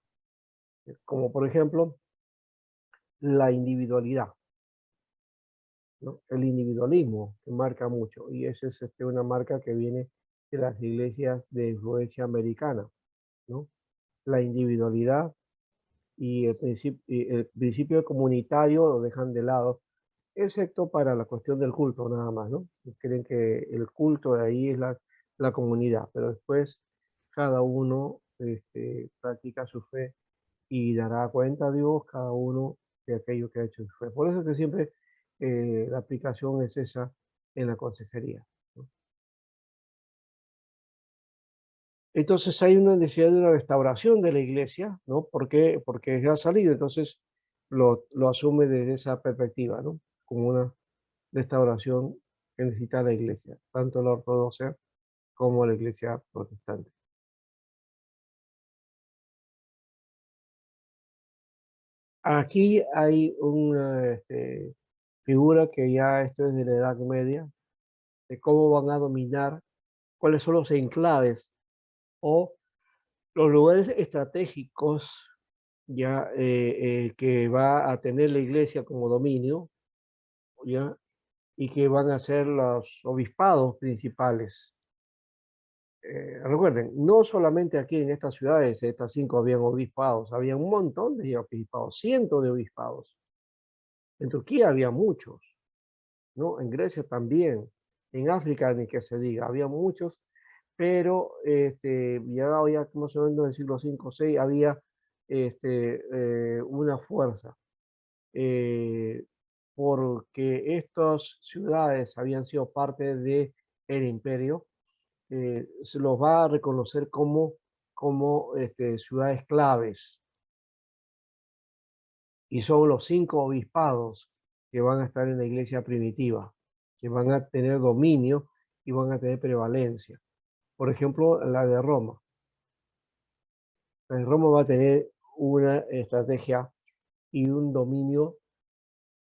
Como por ejemplo la individualidad, ¿no? El individualismo que marca mucho, y esa es una marca que viene de las iglesias de influencia americana, ¿no? La individualidad y el principio comunitario lo dejan de lado, excepto para la cuestión del culto nada más, ¿no? Creen que el culto de ahí es la comunidad, pero después cada uno practica su fe y dará cuenta a Dios cada uno de aquello que ha hecho en su fe. Por eso que siempre la aplicación es esa en la consejería, ¿no? Entonces hay una necesidad de una restauración de la iglesia, ¿no? ¿Por qué? Porque ya ha salido, entonces lo asume desde esa perspectiva, ¿no? Como una restauración que necesita la iglesia, tanto la ortodoxa como la iglesia protestante. Aquí hay una figura que ya esto es de la Edad Media, de cómo van a dominar, cuáles son los enclaves o los lugares estratégicos ya que va a tener la iglesia como dominio, ya, y que van a ser los obispados principales. Recuerden, no solamente aquí en estas ciudades, estas 5 habían obispados, había un montón de obispados, cientos de obispados. En Turquía había muchos, ¿no? En Grecia también, en África ni que se diga, había muchos, pero ya más o menos en el siglo V o VI había una fuerza, porque estas ciudades habían sido parte del imperio, se los va a reconocer como ciudades claves, y son los 5 obispados que van a estar en la iglesia primitiva, que van a tener dominio y van a tener prevalencia. Por ejemplo, la de Roma. En Roma va a tener una estrategia y un dominio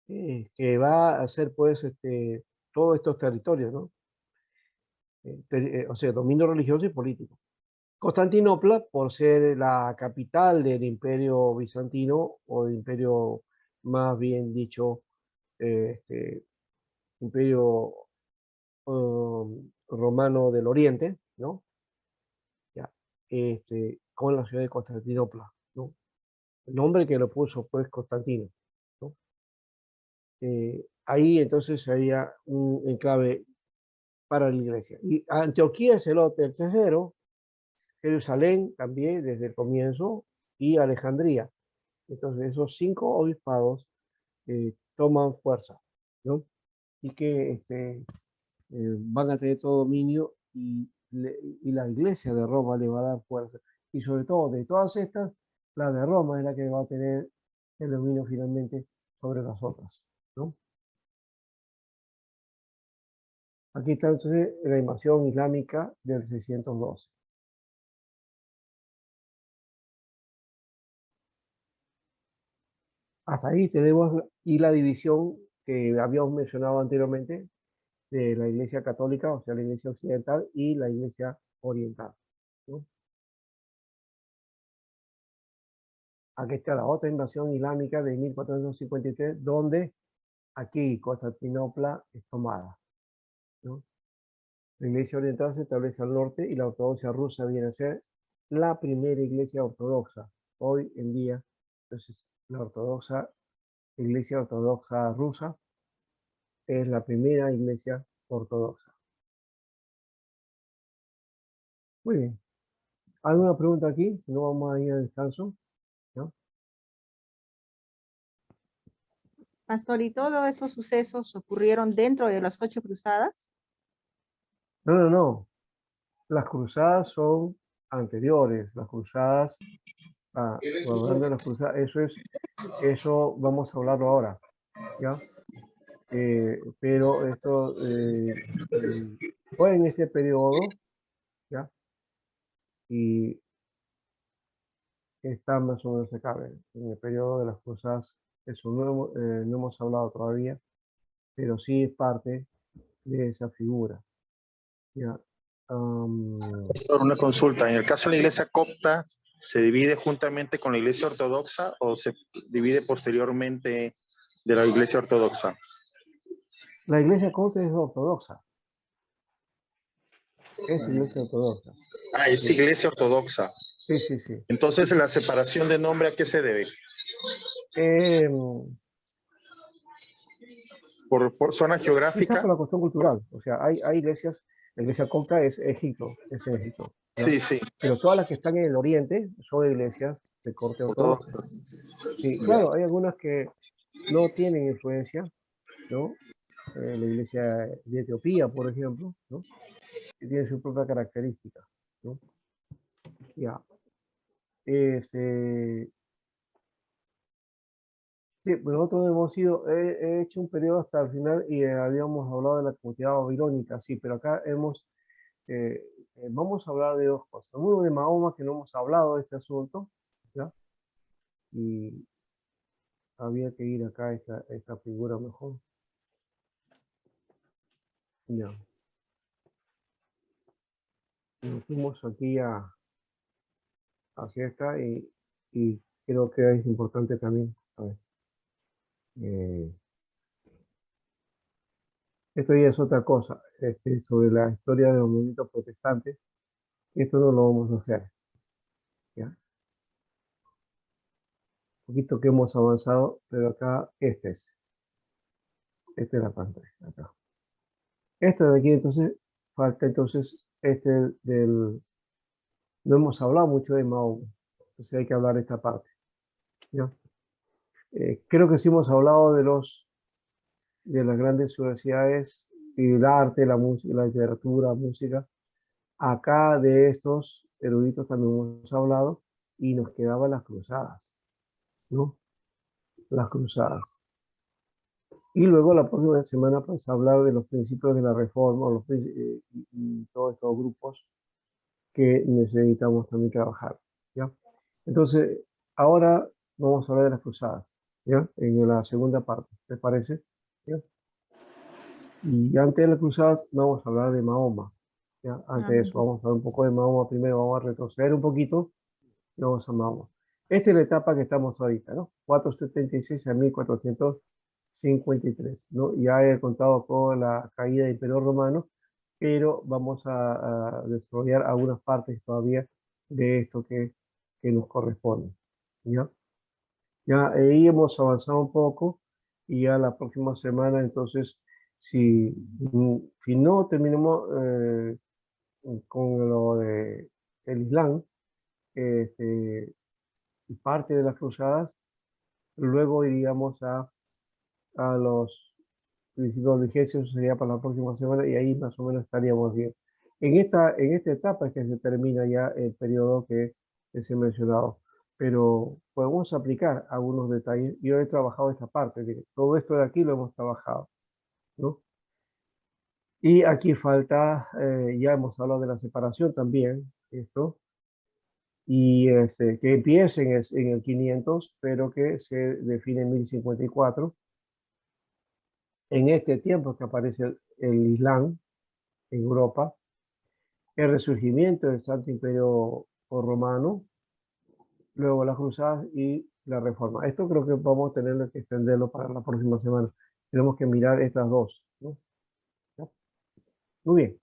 que va a hacer pues todos estos territorios, ¿no? O sea, dominio religioso y político. Constantinopla, por ser la capital del imperio bizantino, o del imperio, más bien dicho, imperio romano del Oriente, ¿no? Ya, con la ciudad de Constantinopla, ¿no? El nombre que lo puso fue Constantino, ¿no? Ahí entonces había un enclave para la iglesia. Y Antioquía es el tercero, Jerusalén también desde el comienzo, y Alejandría. Entonces esos 5 obispados toman fuerza, ¿no? Y que van a tener todo dominio, y la iglesia de Roma le va a dar fuerza. Y sobre todo, de todas estas, la de Roma es la que va a tener el dominio finalmente sobre las otras, ¿no? Aquí está entonces la invasión islámica del 612. Hasta ahí tenemos y la división que habíamos mencionado anteriormente de la Iglesia Católica, o sea, la Iglesia Occidental y la Iglesia Oriental, ¿no? Aquí está la otra invasión islámica de 1453, donde aquí Constantinopla es tomada, ¿no? La Iglesia Oriental se establece al norte y la ortodoxia rusa viene a ser la primera iglesia ortodoxa hoy en día. Entonces, la Iglesia Ortodoxa rusa es la primera iglesia ortodoxa. Muy bien. ¿Alguna pregunta aquí? Si no, vamos a ir al descanso, ¿no? Pastor, ¿y todos estos sucesos ocurrieron dentro de las 8 cruzadas? No, no, no. Las cruzadas son anteriores. Las cruzadas, hablar de las cruzadas, eso vamos a hablarlo ahora, ¿ya? Pero esto fue en este periodo, ¿ya? Y está más o menos acá, en el periodo de las cruzadas. Eso no hemos hablado todavía, pero sí es parte de esa figura, ¿ya? Por una consulta, en el caso de la iglesia copta, ¿se divide juntamente con la iglesia ortodoxa o se divide posteriormente de la iglesia ortodoxa? La iglesia copta es ortodoxa. Es iglesia ortodoxa. Ah, es iglesia ortodoxa. Sí, sí, sí. Entonces, ¿la separación de nombre a qué se debe? ¿Por zona Quizás geográfica? por la cuestión cultural. O sea, hay iglesias, la iglesia copta es Egipto, es en Egipto, ¿no? Sí, sí. Pero todas las que están en el oriente son iglesias de corte ortodoxa. Sí, claro, hay algunas que no tienen influencia, ¿no? La iglesia de Etiopía, por ejemplo, ¿no? Que tiene su propia característica, ¿no? Ya. Sí, pues nosotros he hecho un periodo hasta el final y habíamos hablado de la comunidad babilónica, sí, pero acá vamos a hablar de dos cosas. Uno de Mahoma, que no hemos hablado de este asunto, ¿ya? Y había que ir acá a esta figura mejor. Ya. Nos fuimos aquí hacia esta y creo que es importante también. A ver, esto ya es otra cosa, sobre la historia de los movimientos protestantes. Esto no lo vamos a hacer. ¿Ya? Un poquito que hemos avanzado, pero acá esta es la pantalla. Acá. Esta de aquí, entonces, falta entonces no hemos hablado mucho de Mahoma, entonces hay que hablar de esta parte. ¿Ya? Creo que sí hemos hablado de las grandes universidades y el arte, la música, la literatura, música. Acá de estos eruditos también hemos hablado y nos quedaban las cruzadas, ¿no? Las cruzadas. Y luego la próxima semana pues hablar de los principios de la reforma y todos estos grupos que necesitamos también trabajar, ¿ya? Entonces, ahora vamos a hablar de las cruzadas, ¿ya? En la segunda parte, ¿te parece? ¿Ya? Y antes de las cruzadas vamos a hablar de Mahoma, ¿ya? Antes de eso, vamos a hablar un poco de Mahoma primero, vamos a retroceder un poquito y vamos a Mahoma. Esta es la etapa que estamos ahorita, ¿no? 476 a 1453, ¿no? Ya he contado con la caída del Imperio Romano, pero vamos a desarrollar algunas partes todavía de esto que nos corresponde, ¿ya? Ya ahí hemos avanzado un poco y ya la próxima semana, entonces, si no terminamos con lo de el Islam, y parte de las cruzadas, luego iríamos a los principios de vigencia, eso sería para la próxima semana, y ahí más o menos estaríamos bien. En esta etapa es que se termina ya el periodo que les he mencionado, pero podemos aplicar algunos detalles. Yo he trabajado esta parte, todo esto de aquí lo hemos trabajado, ¿no? Y aquí falta, ya hemos hablado de la separación también, esto, y que empiece en el 500, pero que se define en 1054. En este tiempo que aparece el Islam en Europa, el resurgimiento del Santo Imperio Romano, luego las cruzadas y la reforma. Esto creo que vamos a tener que extenderlo para la próxima semana. Tenemos que mirar estas dos, ¿no? ¿Ya? Muy bien.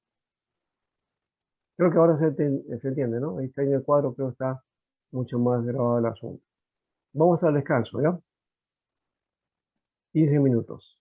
Creo que ahora se entiende, ¿no? Ahí está en el cuadro, creo que está mucho más grabado el asunto. Vamos al descanso, ¿ya? 15 minutos.